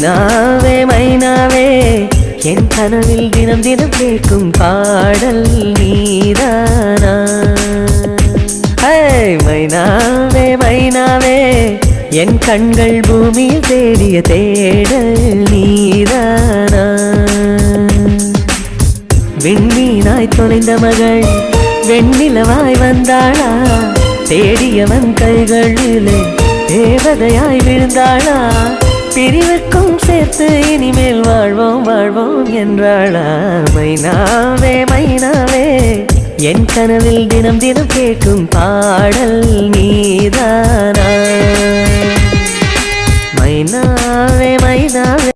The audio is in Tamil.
மைனாவே மைனாவே என் கனவில் தினம் தினம் கேட்கும் பாடல் நீதானா? மைனாவே மைனாவே என் கண்கள் பூமியில் தேடிய தேடல் நீதானா? விண்மீனாய் தொலைந்த மகள் வெண்ணிலவாய் வந்தாளா? தேடியவன் கைகளிலே தேவதையாய் விழுந்தாளா? பிரிவுக்கும் சேர்த்து இனிமேல் வாழ்வோம் வாழ்வோம் என்றாளா? மைனாவே மைனாவே என் கனவில் தினம் தினம் கேட்கும் பாடல் நீதானா? மைனாவே மைனாவே